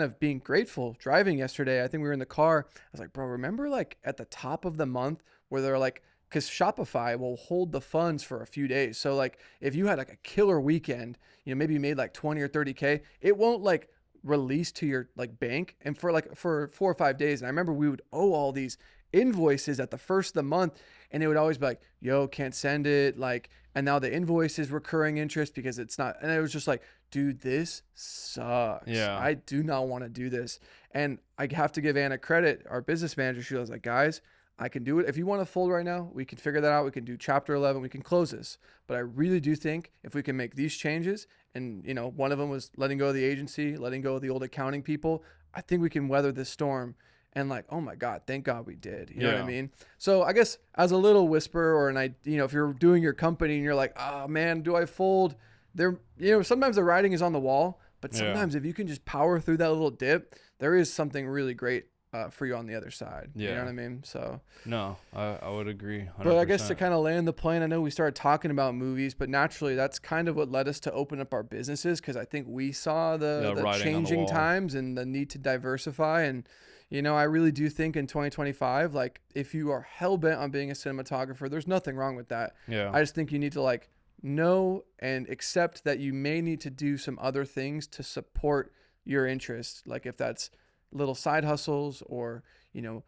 of being grateful driving yesterday. I think we were in the car. I was like, bro, remember like at the top of the month where they're like, because Shopify will hold the funds for a few days. So like if you had like a killer weekend, maybe you made like 20 or 30K, it won't like release to your like bank. And for 4 or 5 days. And I remember we would owe all these invoices at the first of the month, and it would always be like, yo, can't send it. Like, and now the invoice is recurring interest because it's not. And it was just like, dude, this sucks. Yeah. I do not want to do this. And I have to give Anna credit, our business manager. She was like, guys, I can do it. If you want to fold right now, we can figure that out. We can do chapter 11. We can close this. But I really do think if we can make these changes, and one of them was letting go of the agency, letting go of the old accounting people, I think we can weather this storm. And like, oh my God, thank God we did. You know what I mean? So I guess as a little whisper, or if you're doing your company and you're like, oh man, do I fold? there, sometimes the writing is on the wall, but Yeah. sometimes if you can just power through that little dip, there is something really great for you on the other side. You know Yeah. what I mean? So, No, I would agree but I guess to 100%. kind of land the plane, I know we started talking about movies, but naturally that's kind of what led us to open up our businesses, because I think we saw the The the writing on the changing wall. times and the need to diversify. And I really do think in 2025, like if you are hell bent on being a cinematographer, there's nothing wrong with that. Yeah. I just think you need to like know and accept that you may need to do some other things to support your interests, like if that's little side hustles or you know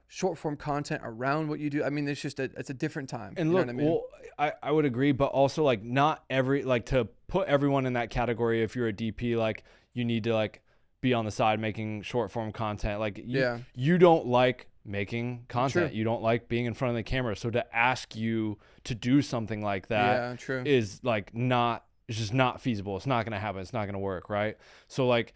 short form content around what you do. I mean, it's a different time. And You know what look, I mean? well, I would agree, but also like not every like to put everyone in that category. If you're a DP, like you need to like be on the side making short form content. Like Yeah, you don't like making true. content. You don't like being in front of the camera. So to ask you to do something like that Yeah, true. is like not it's just not feasible. It's not gonna happen. It's not gonna work, right? So like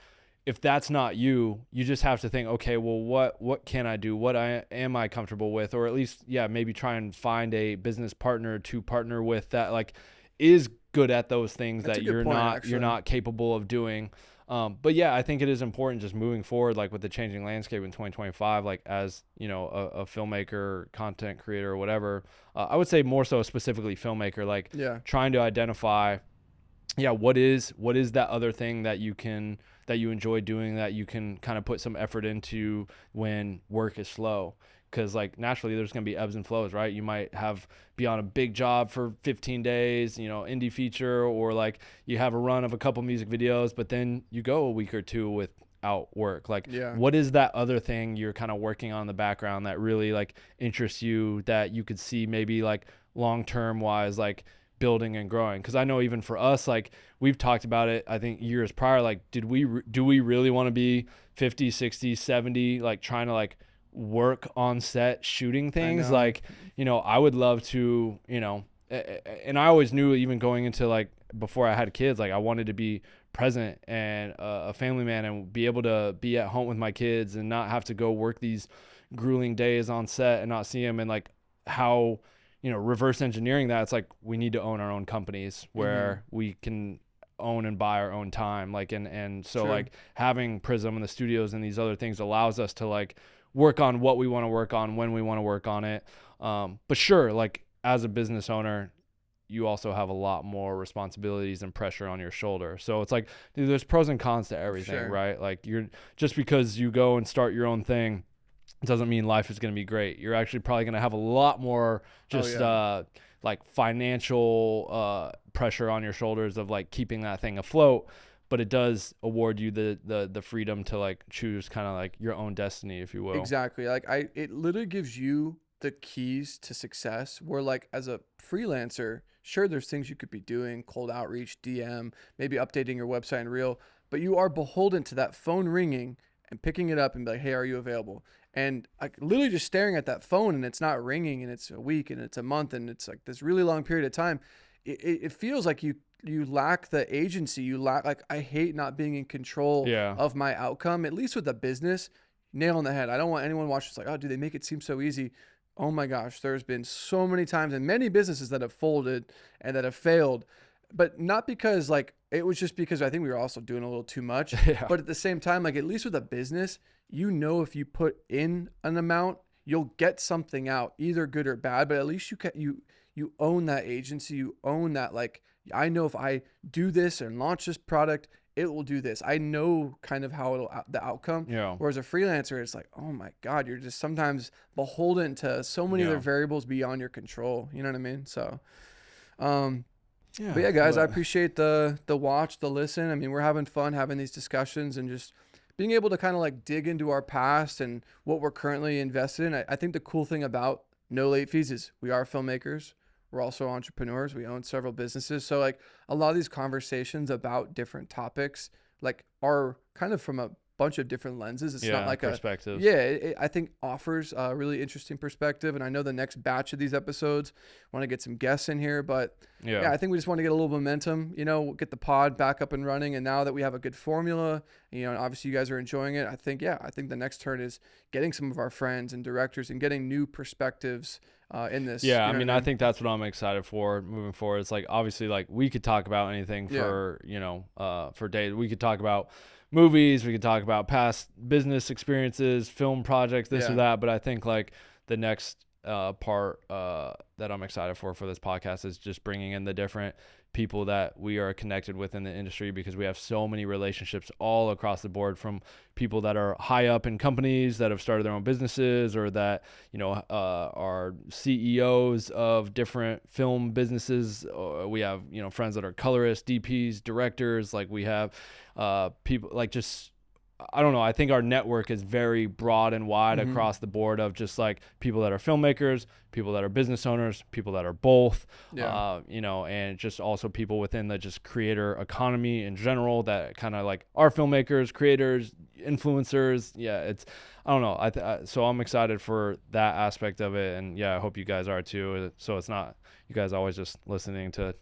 if that's not you, you just have to think, okay, well, what can I do? What am I comfortable with? Or at least, yeah, maybe try and find a business partner to partner with that like is good at those things That's a that good point, you're actually. not capable of doing. But yeah, I think it is important just moving forward, like with the changing landscape in 2025, like as you know, a filmmaker, content creator, or whatever. I would say more so specifically filmmaker, like Yeah, trying to identify yeah, what is that other thing that you enjoy doing that you can kind of put some effort into when work is slow, because like naturally there's going to be ebbs and flows, right? You might have be on a big job for 15 days, indie feature, or like you have a run of a couple music videos, but then you go a week or two without work. Like yeah, what is that other thing you're kind of working on in the background that really like interests you, that you could see maybe like long term wise like building and growing? Because I know even for us, like we've talked about it, I think years prior, like do we really want to be 50, 60, 70, like trying to like work on set shooting I things? know. Like I would love to, and I always knew, even going into like before I had kids, like I wanted to be present and a family man and be able to be at home with my kids and not have to go work these grueling days on set and not see them. And like how reverse engineering that, it's like we need to own our own companies Mm-hmm. where we can own and buy our own time. Like and so True. like having Prism and the studios and these other things allows us to like work on what we want to work on when we want to work on it. But sure, like as a business owner, you also have a lot more responsibilities and pressure on your shoulder. So it's like, dude, there's pros and cons to For everything, sure. right? Like you're just because you go and start your own thing doesn't mean life is going to be great. You're actually probably going to have a lot more Oh just yeah. like financial pressure on your shoulders of like keeping that thing afloat, but it does award you the freedom to like choose kind of like your own destiny, if you will. Exactly. Like it literally gives you the keys to success. Where like as a freelancer, sure, there's things you could be doing, cold outreach, DM, maybe updating your website and reel, but you are beholden to that phone ringing and picking it up and be like, hey, are you available? And like literally just staring at that phone and it's not ringing and it's a week and it's a month and it's like this really long period of time. It feels like you lack the agency. You lack, like, I hate not being in control Yeah. of my outcome, at least with a business. Nail on the head. I don't want anyone watching. It's like, oh, do they make it seem so easy? Oh my gosh, there's been so many times and many businesses that have folded and that have failed, but not because like it was just because I think we were also doing a little too much. Yeah. But at the same time, like at least with a business, if you put in an amount, you'll get something out, either good or bad. But at least you own that agency. You own that, like, I know if I do this and launch this product, it will do this. I know kind of how the outcome. Yeah. Whereas a freelancer, it's like, oh my God, you're just sometimes beholden to so many other Yeah. variables beyond your control. You know what I mean? So, um, but Yeah. yeah, guys, I But appreciate the watch, the listen. I mean, we're having fun having these discussions and just being able to kind of like dig into our past and what we're currently invested in. I think the cool thing about No Late Fees is we are filmmakers. We're also entrepreneurs. We own several businesses. So like a lot of these conversations about different topics like are kind of from a bunch of different lenses. It's not Yeah, like a, perspectives. yeah, I think offers a really interesting perspective. And I know the next batch of these episodes want to get some guests in here, but Yeah. yeah, I think we just want to get a little momentum, get the pod back up and running. And now that we have a good formula, and obviously you guys are enjoying it, I think the next turn is getting some of our friends and directors and getting new perspectives in this. Yeah, You I know what mean, I I mean? think that's what I'm excited for moving forward. It's like obviously like we could talk about anything Yeah. for, for days. We could talk about movies, we could talk about past business experiences, film projects, this or Yeah. that, but I think like the next part that I'm excited for this podcast is just bringing in the different people that we are connected with in the industry, because we have so many relationships all across the board, from people that are high up in companies that have started their own businesses, or that are CEOs of different film businesses. We have friends that are colorists, DPs, directors. Like we have people like just, I don't know. I think our network is very broad and wide Mm-hmm. across the board, of just like people that are filmmakers, people that are business owners, people that are both, Yeah. and just also people within the just creator economy in general that kind of like are filmmakers, creators, influencers. Yeah, I don't know. So I'm excited for that aspect of it. And yeah, I hope you guys are too. So it's not you guys always just listening to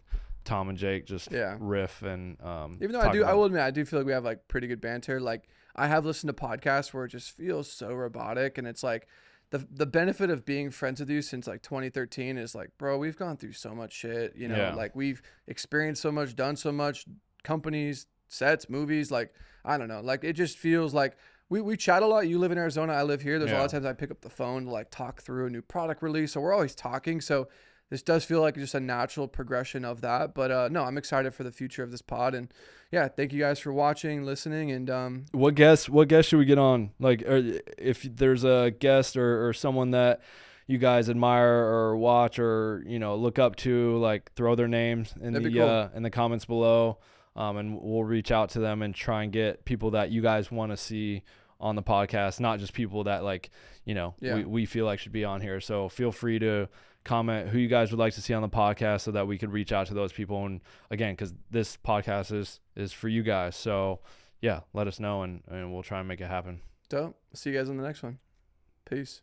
Tom and Jake just Yeah. riff and Even though talk I about. will admit, I do feel like we have like pretty good banter. Like I have listened to podcasts where it just feels so robotic, and it's like the benefit of being friends with you since like 2013 is like, bro, we've gone through so much shit. Yeah. Like we've experienced so much, done so much, companies, sets, movies. Like I don't know, like it just feels like. We chat a lot. You live in Arizona. I live here. There's a lot Yeah. of times I pick up the phone to like talk through a new product release. So we're always talking. So this does feel like just a natural progression of that. But no, I'm excited for the future of this pod. And yeah, thank you guys for watching, listening, and What guest should we get on? Like, if there's a guest or someone that you guys admire or watch or look up to, like throw their names that'd be cool. in the comments below, and we'll reach out to them and try and get people that you guys want to see on the podcast, not just people that Yeah. we feel like should be on here. So feel free to comment who you guys would like to see on the podcast so that we could reach out to those people. And again, because this podcast is for you guys, so yeah, let us know and we'll try and make it happen. Dope. See you guys on the next one. Peace.